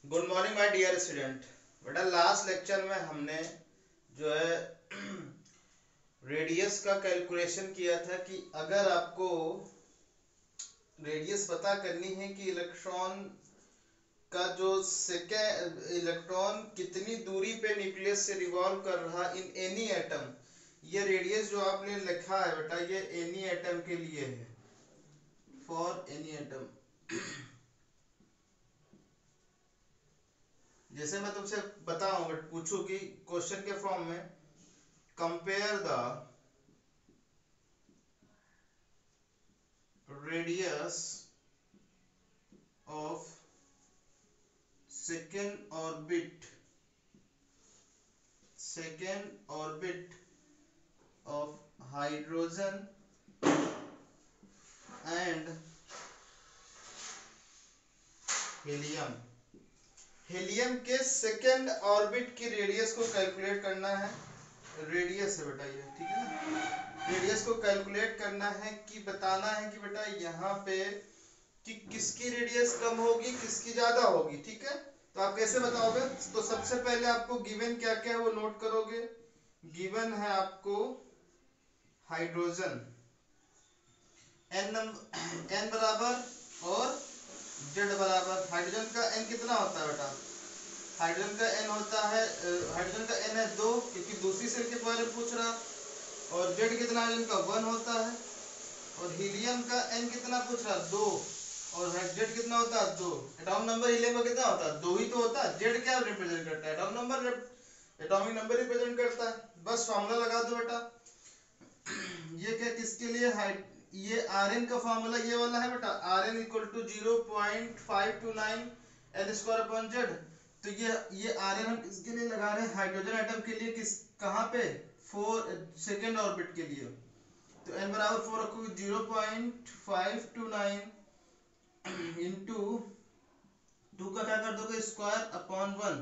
Good morning my dear student. बेटा last lecture में हमने जो है रेडियस का कैलकुलेशन किया था कि अगर आपको रेडियस पता करनी है कि इलेक्ट्रॉन का जो सेकेंड इलेक्ट्रॉन कितनी दूरी पे न्यूक्लियस से रिवॉल्व कर रहा इन एनी एटम, ये रेडियस जो आपने लिखा है बेटा ये एनी एटम के लिए है, फॉर एनी एटम। जैसे मैं तुमसे बताऊं बट पूछूं कि क्वेश्चन के फॉर्म में compare the radius of second orbit of hydrogen and helium। Helium के सेकेंड ऑर्बिट की रेडियस को कैलकुलेट करना है। रेडियस है बेटा ये, ठीक है ना। रेडियस को कैलकुलेट करना है कि बताना है कि बेटा यहाँ पे कि किसकी रेडियस कम होगी किसकी ज्यादा होगी, ठीक है। तो आप कैसे बताओगे? तो सबसे पहले आपको गिवन क्या क्या है वो नोट करोगे। गिवन है आपको हाइड्रोजन एन बराबर और जेड बराबर। हाइड्रोजन का एन कितना होता है बेटा? हाइड्रोजन का एन होता है हाइड्रोजन का एन है 2, क्योंकि दूसरी सेल के बारे में पूछ रहा। और जेड कितना हाइड्रोजन का 1 होता है। और हीलियम का एन कितना पूछ रहा? 2। और जेड कितना होता है? 2। एटॉमिक नंबर हीलियम का कितना होता है? 2 ही तो होता है। जेड क्या रिप्रेजेंट करता है? एटॉमिक नंबर रिप्रेजेंट करता है। बस फार्मूला लगा दो बेटा। ये क्या किसके लिए? ये Rn का फार्मूला ये वाला है बेटा, Rn equal to 0.529 L square upon Z. तो ये Rn हम किसके लिए लगा रहे हैं? हाइड्रोजन एटम के लिए। किस कहाँ पे? 4 सेकेंड ऑर्बिट के लिए। तो n बराबर 4 रखोगे 0.529 इंटू 2 का क्या कर दोगे? Square upon 1।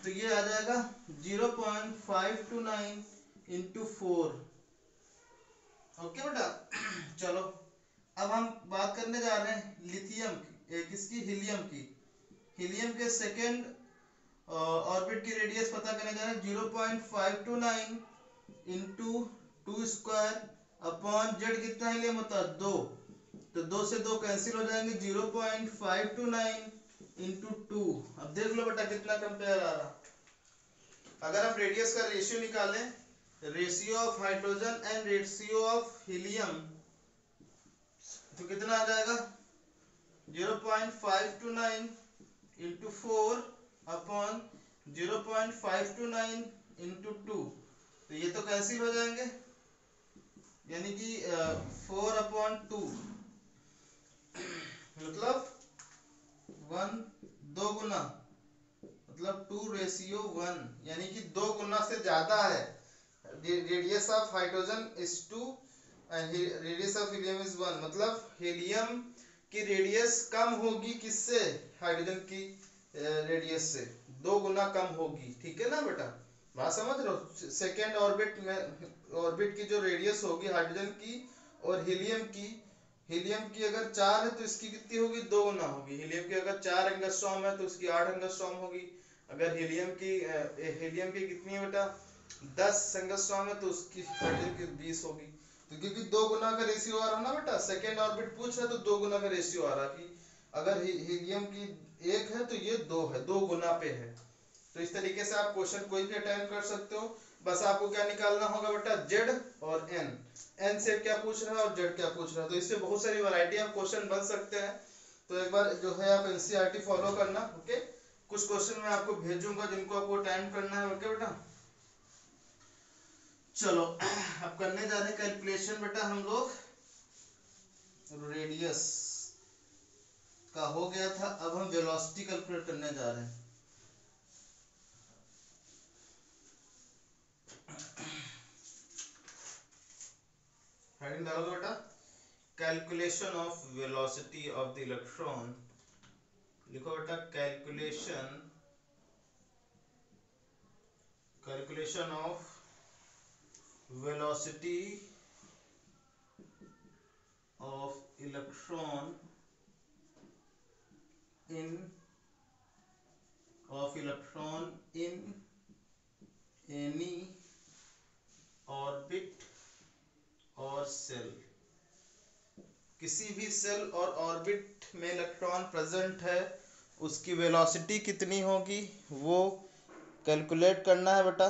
तो ये आ जाएगा 0.529 इंटू 4। ओके बेटा। चलो अब हम बात करने जा रहे हैं लिथियम की, किसकी? हीलियम की। हीलियम के सेकेंड ऑर्बिट की रेडियस पता करने जा रहे हैं। 0.529 इंटू 2 स्क्वायर अपॉन जेड कितना हीलियम होता है? 2। तो 2 से 2 कैंसिल हो जाएंगे। 0.529 इंटू 2। अब देख लो बेटा कितना कंपेयर आ रहा। अगर हम रेडियस का रेशियो निकालें, ratio of hydrogen and ratio of helium, तो कितना आ जाएगा? 0.529 इंटू 4 अपॉन 0.529 इंटू 2। तो ये तो कैंसिल हो जाएंगे, यानी कि 4/2 मतलब 1 2 गुना, मतलब 2:1, यानी कि 2 गुना से ज्यादा है। Radius of hydrogen is 2 and radius of helium is 1। मतलब हीलियम की रेडियस कम होगी किससे? हाइड्रोजन की रेडियस से 2 गुना कम होगी, ठीक है ना बेटा। बात समझ रहे हो? सेकेंड ऑर्बिट में ऑर्बिट की जो रेडियस होगी हाइड्रोजन की और हीलियम की अगर 4 है तो इसकी कितनी होगी? 2 गुना होगी। हीलियम की अगर 4 एंगस्ट्रॉम है तो उसकी 8 एंगस्ट्रॉम होगी। अगर हीलियम की कितनी है बेटा? 10 एंगस्ट्रॉम है तो उसकी हाइड्रोजन की 20 होगी। तो क्योंकि 2 गुना का रेशियो आ रहा ना बेटा, सेकेंड ऑर्बिट पूछ रहा तो 2 गुना का रेशियो आ रहा कि अगर हीलियम की 1 है तो ये 2 है, 2 गुना पे है। तो इस तरीके से आप क्वेश्चन कोई भी अटेम्प्ट कर सकते हो। बस आपको क्या निकालना होगा बेटा? जेड और एन से क्या पूछ रहा है और जेड क्या पूछ रहा है। तो इससे बहुत सारी वैरायटी ऑफ क्वेश्चन बन सकते हैं। तो एक बार जो है आप एनसीईआरटी फॉलो करना। ओके, कुछ क्वेश्चन मैं आपको भेजूंगा जिनको आपको अटेम्प्ट करना है। ओके बेटा, चलो अब करने जा रहे हैं कैलकुलेशन बेटा। हम लोग रेडियस का हो गया था, अब हम वेलोसिटी कैलकुलेट करने जा रहे हैं। हेडिंग डालोगे बेटा, calculation of velocity of the electron. लिखो बेटा calculation of velocity of electron in of electron in any orbit और सेल, किसी भी सेल और ऑर्बिट में इलेक्ट्रॉन प्रेजेंट है, उसकी वेलोसिटी कितनी होगी वो कैलकुलेट करना है बेटा।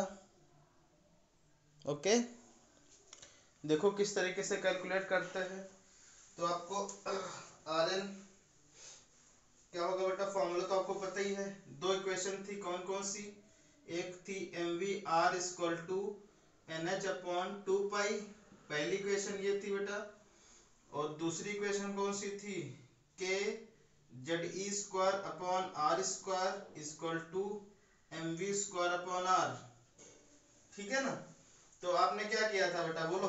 ओके, देखो किस तरीके से कैलकुलेट करते हैं। तो आपको आर एन क्या होगा बेटा, फॉर्मूला तो आपको पता ही है। दो इक्वेशन थी, कौन कौन सी, एक थी M V R equal to N H upon 2 पाई, पहली इक्वेशन ये थी बेटा। और दूसरी इक्वेशन कौन सी थी, K Z E square upon R square equal to M V square upon R, ठीक है ना। तो आपने क्या किया था बेटा, बोलो।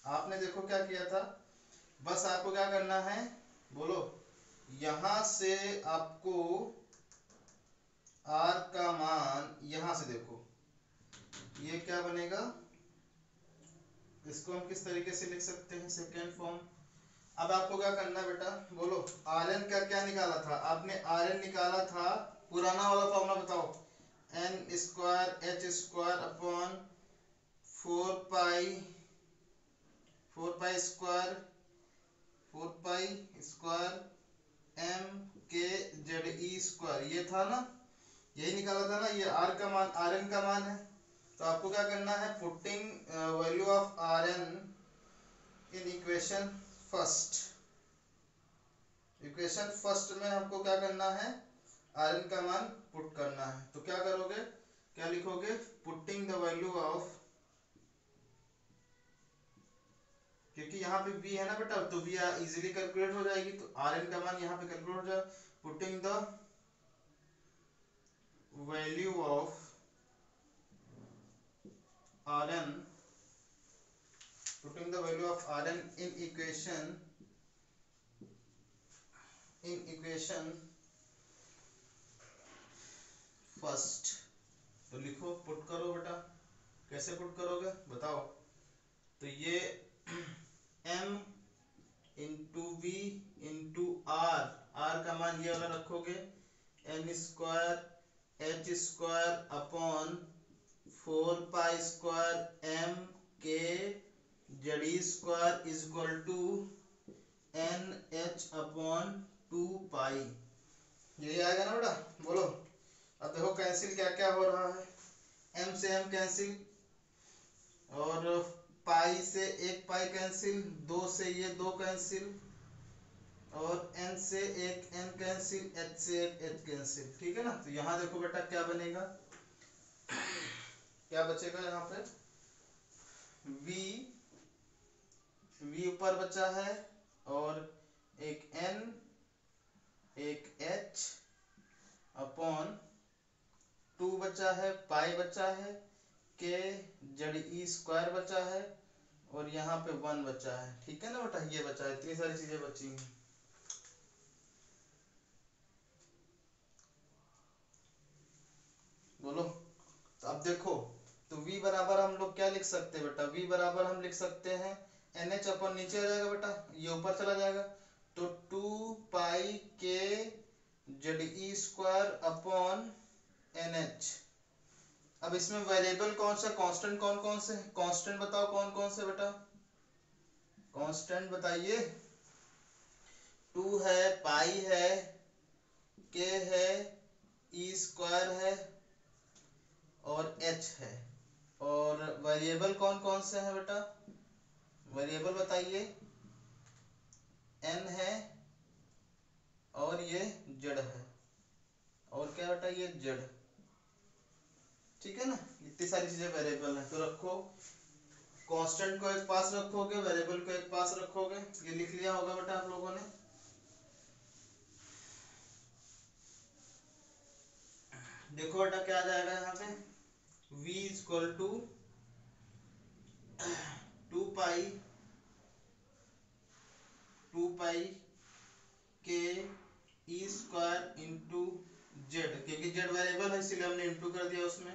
आपने देखो क्या किया था, बस आपको क्या करना है, बोलो। यहां से आपको आर का मान, यहां से देखो ये क्या बनेगा, इसको हम किस तरीके से लिख सकते हैं, सेकेंड फॉर्म। अब आपको क्या करना है बेटा, बोलो। आर एन का क्या निकाला था आपने, आर एन निकाला था, पुराना वाला फॉर्मूला बताओ, N square H square upon 4 पाई, 4 पाई स्क्वायर, 4 पाई स्क्वायर एम के जेड ई स्क्वायर, ये था ना, यही निकाला था ना। ये आर का मान, आर एन का मान है। तो आपको क्या करना है, putting value of R N in equation first, equation first में हमको क्या करना है, आर एन का मान पुट करना है। तो क्या करोगे, क्या लिखोगे, पुटिंग द वैल्यू ऑफ, क्योंकि यहाँ पे v है ना बेटा, तो v इजीली कैलकुलेट हो जाएगी, तो आर एन का मान यहाँ पे कैलकुलेट हो जाए। Putting the value of R N, putting the value of R N in equation first. तो लिखो, पुट करो बेटा, कैसे पुट करोगे बताओ। तो ये m into v into r, r का मान ये वाला रखोगे, n square H square upon 4 पाई स्क्वायर एम के z square is equal to N H upon 2 pi, यही आएगा ना बेटा, बोलो। अब देखो कैंसिल क्या क्या हो रहा है, एम से एम कैंसिल, और पाई से 1 पाई कैंसिल, 2 से ये 2 कैंसिल, और n से एक n कैंसिल, h से एक h कैंसिल, ठीक है ना। तो यहाँ देखो बेटा क्या बनेगा, क्या बचेगा यहाँ पे, v ऊपर बचा है, और एक n एक h अपॉन 2 बचा है, पाई बचा है, के जेड ई स्क्वायर बचा है, और यहाँ पे 1 बचा है, ठीक है ना बेटा, ये बचा है, इतनी सारी चीजें बची हैं। बोलो। तो अब देखो, तो v बराबर हम लोग क्या लिख सकते हैं बेटा, v बराबर हम लिख सकते हैं NH अपन नीचे आ जाएगा बेटा, ये ऊपर चला जाएगा, तो 2 पाई के Z E square upon NH। अब इसमें वेरिएबल कौन सा, कांस्टेंट कौन कौन से, कांस्टेंट बताओ कौन कौन से बेटा, कांस्टेंट बताइए। 2 है, पाई है, के है, ई स्क्वायर है, और h है। और वेरिएबल कौन कौन से हैं बेटा, वेरिएबल बताइए, n है, और ये z है, और क्या बेटा, ये z, ठीक है ना। इतनी सारी चीजें वेरिएबल है, तो रखो, कांस्टेंट को एक पास रखोगे, वेरिएबल को एक पास रखोगे, ये लिख लिया होगा बेटा आप लोगों ने। देखो बेटा क्या आ जाएगा यहाँ पे, v इक्वल टू 2 पाई के ई स्क्वायर इंटू जेड, क्योंकि जेड वेरिएबल है इसलिए हमने इंटू कर दिया उसमें,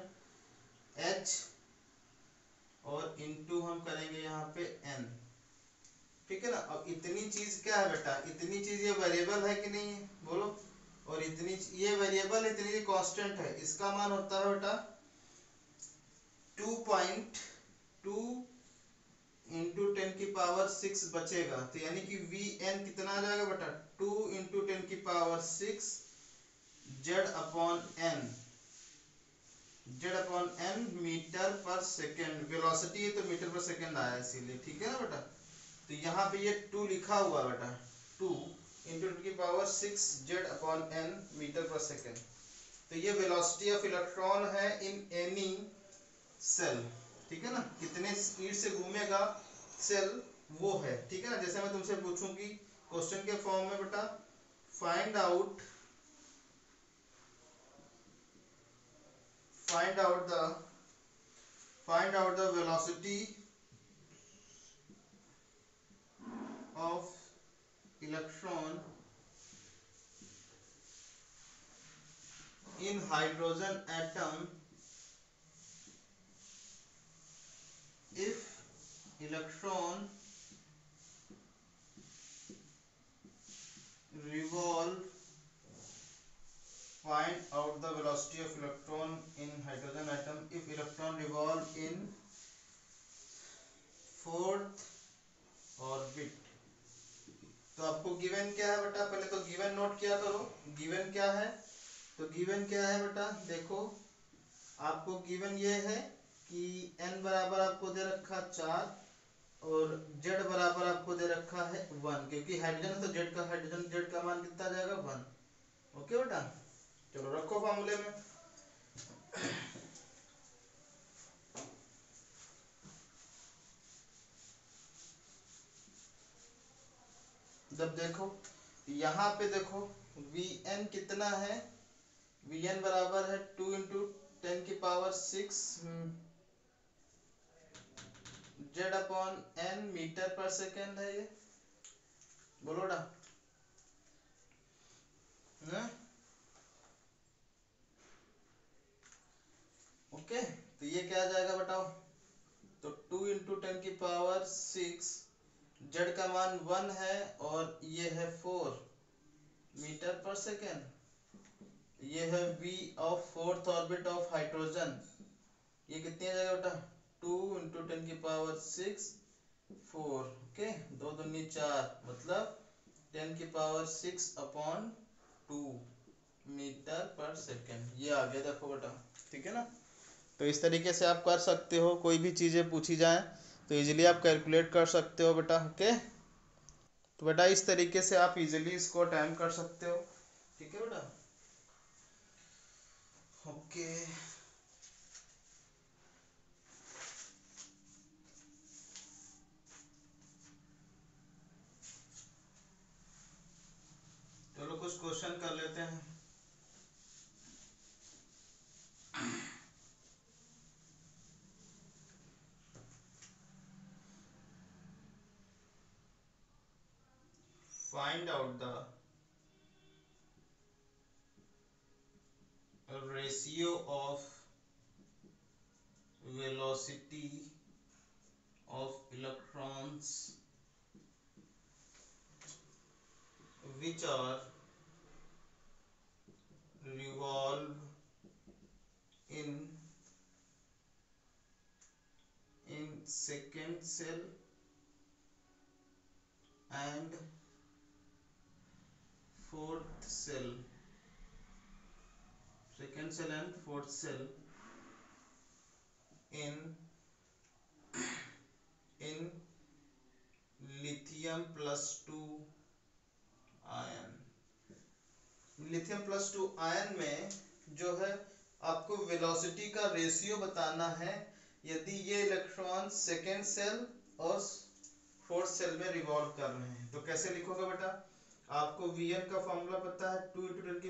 h, और इंटू हम करेंगे यहाँ पे n, ठीक है ना। अब इतनी चीज क्या है बेटा, इतनी चीज ये वेरिएबल है कि नहीं है, बोलो। और इतनी ये वेरिएबल, इतनी ये कांस्टेंट है, इसका मान होता है बेटा 2.2 इंटू 10⁶ बचेगा। तो यानी कि वी एन कितना आ जाएगा बेटा, 2 into 10⁶ Z upon N, Z upon N metre पर सेकेंड। वेलोसिटी है तो मीटर पर सेकेंड आया इसीलिए, ठीक है ना बेटा। तो यहाँ पे ये 2 लिखा हुआ बेटा, 2 into 10⁶ Z upon N metre पर सेकेंड। तो ये वेलोसिटी ऑफ इलेक्ट्रॉन है इन एनी सेल, ठीक है ना, कितने स्पीड से घूमेगा सेल वो है, ठीक है ना। जैसे मैं तुमसे पूछूं कि क्वेश्चन के फॉर्म में बेटा, find out find out the find out the velocity of electron in hydrogen atom if electron revolve. Find out the velocity of electron in hydrogen atom if electron revolve in fourth orbit. तो आपको given क्या है बेटा, पहले तो given note किया करो। Given क्या है, तो गिवन क्या है बेटा, देखो आपको गिवन ये है कि n बराबर आपको दे रखा 4 और z बराबर आपको दे रखा है 1, क्योंकि हाइड्रोजन है तो z का मान कितना जाएगा 1। ओके बेटा, चलो रखो फॉर्मूले में। जब देखो यहाँ पे देखो Vn कितना है, Vn बराबर है 2 into 10⁶ Z upon N metre पर सेकेंड है ये, बोलो ना। ओके, तो ये क्या आ जाएगा बताओ, तो 2 इंटू 10⁶ जेड का मान 1 है और ये है 4 मीटर पर सेकेंड। ये है v of fourth orbit of hydrogen, ये कितनी आ जाएगा बेटा 2 इंटू 10⁶ 4। ओके, 2 दूनी 4 मतलब 10⁶ अपॉन 2 मीटर पर सेकेंड। ये आ गया देखो बेटा, ठीक है ना। तो इस तरीके से आप कर सकते हो, कोई भी चीज़ें पूछी जाए तो इजीली आप कैलकुलेट कर सकते हो बेटा। ओके, तो बेटा इस तरीके से आप इजीली इसको टाइम कर सकते हो, ठीक है बेटा। ओके, चलो कुछ क्वेश्चन कर लेते हैं। Find out the ratio of velocity of electrons which are revolve in second cell and fourth cell, second cell and fourth cell in lithium +2 ion. Lithium +2 ion में जो है आपको वेलोसिटी का रेशियो बताना है यदि ये इलेक्ट्रॉन सेकेंड सेल और फोर्थ सेल में रिवॉल्व कर रहे हैं। तो कैसे लिखोगे बेटा, आपको Vn का फॉर्मूला पता है 2 × 10⁶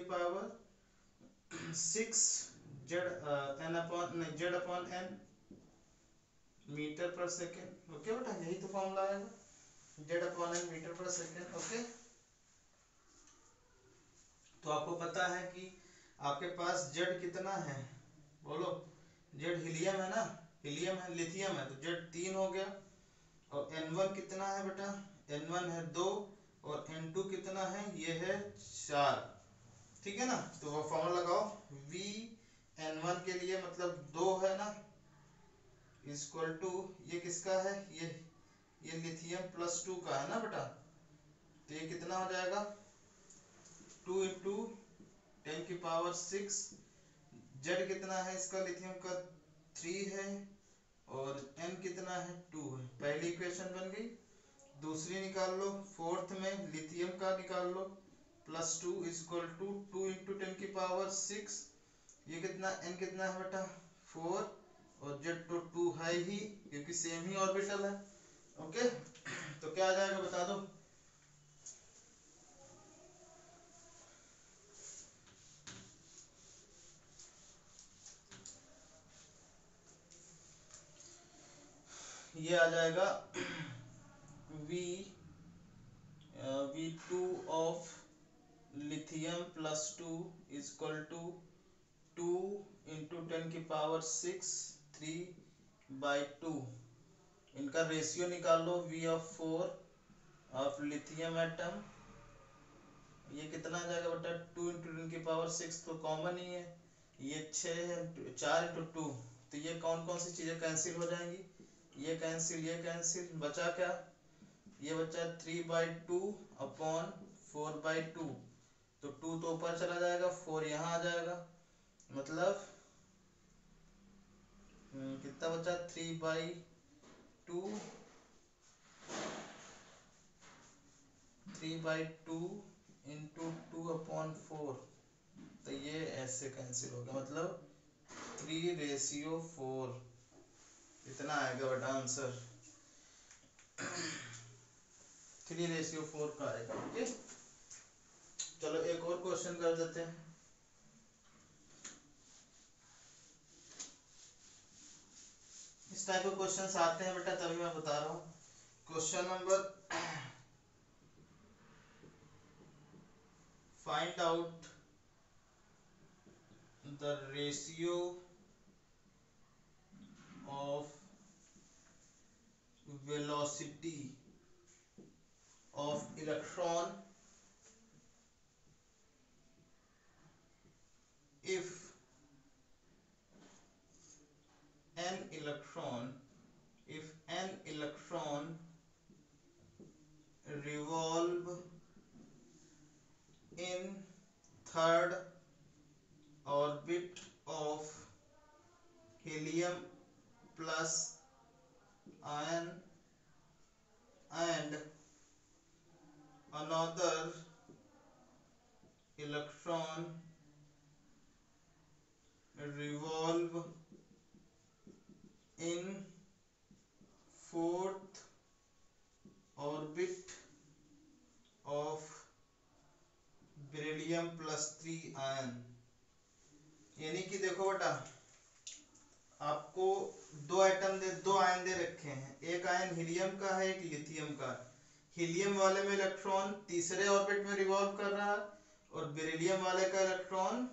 जेड अपॉन एन मीटर पर सेकेंड। ओके बेटा, यही तो फॉर्मूला आएगा, जेड अपॉन एन मीटर पर सेकेंड। ओके, तो आपको पता है कि आपके पास जेड कितना है, बोलो। जेड हीलियम है ना, हीलियम है, लिथियम है, तो जेड 3 हो गया। और N1 कितना है बेटा, N1 है 2 और N2 कितना है, ये है 4। ठीक है ना, तो वो फॉर्मूला लगाओ, V N1 के लिए मतलब 2 है ना, इक्वल टू ये किसका है, ये लिथियम प्लस 2 का है ना बेटा, तो ये कितना हो जाएगा 2 इंटू 10⁶। जेड कितना है इसका लिथियम का 3 है और n कितना है 2 है। पहली इक्वेशन बन गई। दूसरी निकाल लो, फोर्थ में लिथियम का निकाल लो, +2 इक्वल टू 2 इंटू 10⁶। ये कितना n कितना है बेटा 4 और जेड तो 2 है ही क्योंकि सेम ही ऑर्बिटल है। ओके, तो क्या आ जाएगा बता दो। ये आ जाएगा V2 of lithium +2 equal to 2 into 10⁶ 3/2। इनका रेशियो निकाल लो, V4 ऑफ लिथियम एटम, ये कितना आ जाएगा बेटा 2 इंटू 10⁶, तो कॉमन ही है, ये 6 है, 4 इंटू 2, तो ये कौन कौन सी चीजें कैंसिल हो जाएंगी, ये कैंसिल, बचा क्या, ये बचा 3/2 अपॉन 4/2, तो 2 तो ऊपर चला जाएगा, 4 यहाँ आ जाएगा, मतलब कितना बचा 3/2 इंटू 2/4, तो ये ऐसे कैंसिल होगा, मतलब 3/4, इतना आएगा बेटा आंसर 3/4 का आएगा। ओके, चलो एक और क्वेश्चन कर देते हैं। इस टाइप के क्वेश्चन आते हैं बेटा, तभी मैं बता रहा हूँ। Question number find out the ratio of velocity of electron if an electron revolve in third orbit of helium plus ion and another electron revolve in fourth orbit of beryllium +3 ion। यानी कि देखो बेटा, आपको दो ion दे रखे हैं, एक ion helium का है, एक लिथियम का। हीलियम वाले में इलेक्ट्रॉन तीसरे ऑर्बिट में रिवॉल्व कर रहा है और बेरिलियम वाले का इलेक्ट्रॉन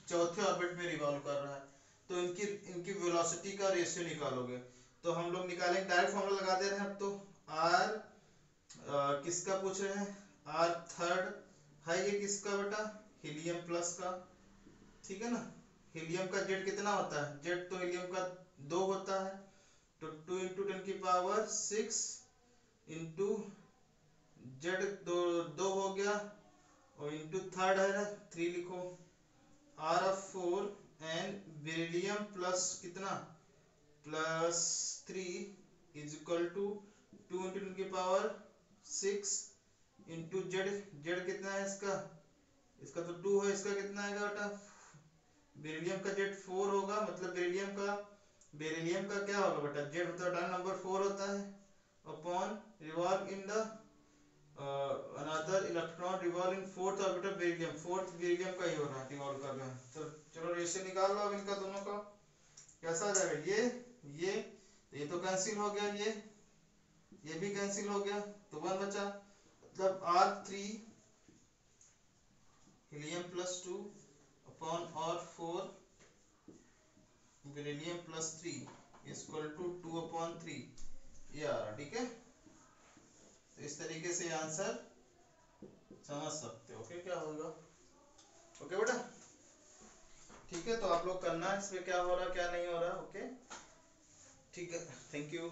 चौथे ऑर्बिट में रिवॉल्व कर रहा है, तो इनकी वेलोसिटी का रेशियो निकालोगे, तो हम लोग निकालेंगे, डायरेक्ट फॉर्मूला लगा दे रहे हैं अब तो। R किसका पूछ रहे हैं, R थर्ड है, ये किसका बेटा हीलियम प्लस का, ठीक है ना। हीलियम का जेड कितना होता है, जेड तो हीलियम का 2 होता है, तो 2 इंटू 10⁶ इंटू जेड दो हो गया और इंटू थर्ड है 3 लिखो, R4 एंड बेरिलियम प्लस कितना +3 is equal to 2 into 10⁶ into Z कितना है इसका तो 2 है, इसका कितना आएगा बेटा, बेरिलियम का जेड 4 होगा, मतलब बेरिलियम का क्या होगा बेटा, जेड होता है नंबर 4 होता है, upon revolve in the another electron revolve in fourth orbit of beryllium, fourth beryllium का ही हो रहा है, रिवॉल्व कर रहा है। तो चलो रेशियो निकाल लो अब इनका दोनों का, कैसा आ जाएगा, ये तो कैंसिल हो गया, ये भी कैंसिल हो गया, तो 1 बचा, मतलब R3 helium +2 upon R4 beryllium +3 equal to 2/3, ये आ रहा, ठीक है। तो इस तरीके से आंसर समझ सकते हो। ओके, क्या होगा? ओके बेटा, ठीक है, तो आप लोग करना इसमें क्या हो रहा क्या नहीं हो रहा। ओके, ठीक है, थैंक यू।